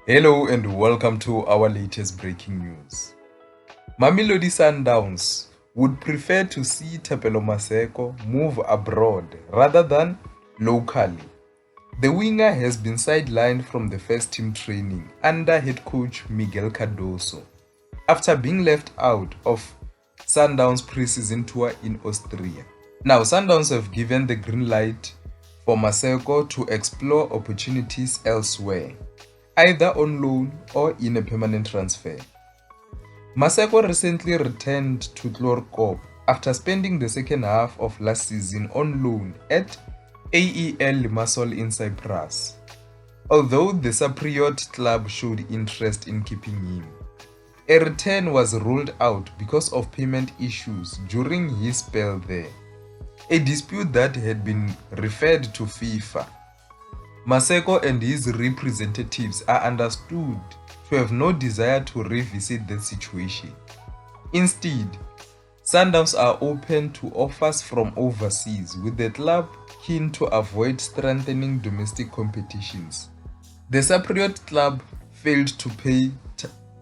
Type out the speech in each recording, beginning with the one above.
Hello and welcome to our latest breaking news. Mamelodi Sundowns would prefer to see Thapelo Maseko move abroad rather than locally. The winger has been sidelined from the first team training under head coach Miguel Cardoso after being left out of Sundowns preseason tour in Austria. Now, Sundowns have given the green light for Maseko to explore opportunities elsewhere, either on loan or in a permanent transfer. Maseko recently returned to Clorcop after spending the second half of last season on loan at AEL Limassol in Cyprus, although the Cypriot club showed interest in keeping him. A return was ruled out because of payment issues during his spell there, a dispute that had been referred to FIFA. Maseko and his representatives are understood to have no desire to revisit the situation. Instead, Sundowns are open to offers from overseas, with the club keen to avoid strengthening domestic competitions. The Cypriot club failed to pay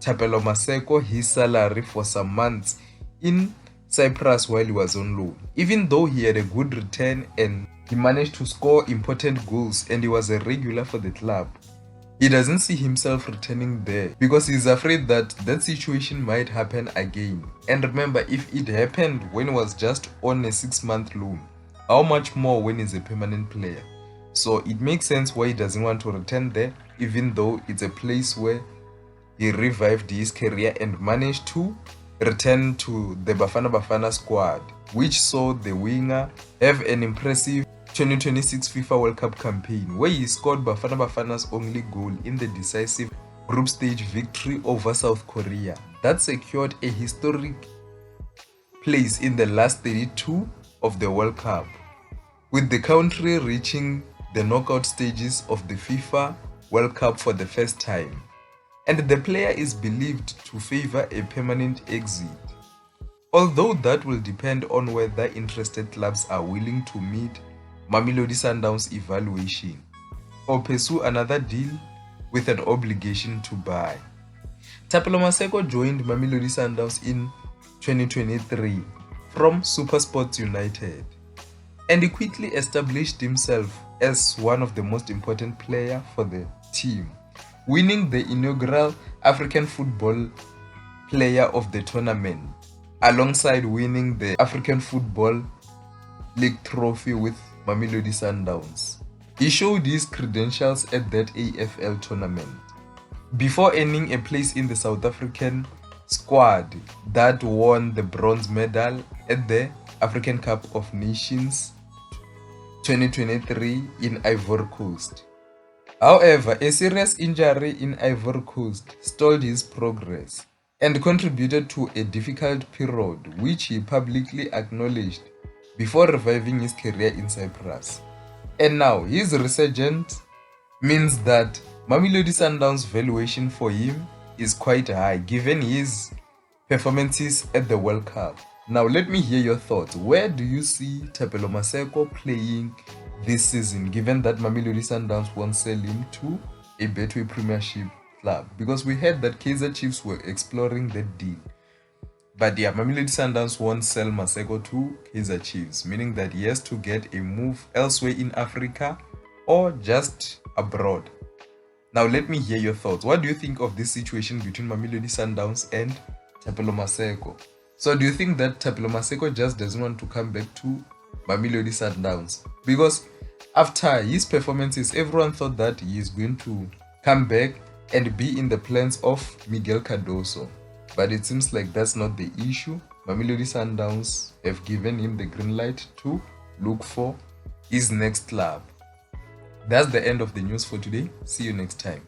Thapelo Maseko his salary for some months in Cyprus while he was on loan, even though he had a good return and he managed to score important goals and he was a regular for the club. He doesn't see himself returning there because he's afraid that that situation might happen again. And remember, if it happened when he was just on a 6-month loan, how much more when he's a permanent player? So it makes sense why he doesn't want to return there, even though it's a place where he revived his career and managed to return to the Bafana squad, which saw the winger have an impressive 2026 FIFA World Cup campaign where he scored Bafana's only goal in the decisive group stage victory over South Korea that secured a historic place in the last 32 of the World Cup, with the country reaching the knockout stages of the FIFA World Cup for the first time. And the player is believed to favor a permanent exit, although that will depend on whether interested clubs are willing to meet Mamelodi Sundowns' evaluation or pursue another deal with an obligation to buy. Thapelo Maseko joined Mamelodi Sundowns in 2023 from SuperSports United, and he quickly established himself as one of the most important players for the team, winning the inaugural African Football Player of the Tournament, alongside winning the African Football League trophy with Mamelodi Sundowns. He showed his credentials at that AFL tournament before earning a place in the South African squad that won the bronze medal at the African Cup of Nations 2023 in Ivory Coast. However, a serious injury in Ivory Coast stalled his progress and contributed to a difficult period, which he publicly acknowledged before reviving his career in Cyprus. And now his resurgence means that Mamelodi Sundowns' valuation for him is quite high given his performances at the World Cup. Now let me hear your thoughts. Where do you see Thapelo Maseko playing this season, given that Mamelodi Sundowns won't sell him to a Betway Premiership club? Because we heard that Kaizer Chiefs were exploring that deal. But yeah, Mamelodi Sundowns won't sell Maseko to Kaizer Chiefs, meaning that he has to get a move elsewhere in Africa or just abroad. Now let me hear your thoughts. What do you think of this situation between Mamelodi Sundowns and Thapelo Maseko? So do you think that Thapelo Maseko just doesn't want to come back to Mamelodi Sundowns? Because after his performances, everyone thought that he is going to come back and be in the plans of Miguel Cardoso. But it seems like that's not the issue. Mamelodi Sundowns have given him the green light to look for his next club. That's the end of the news for today. See you next time.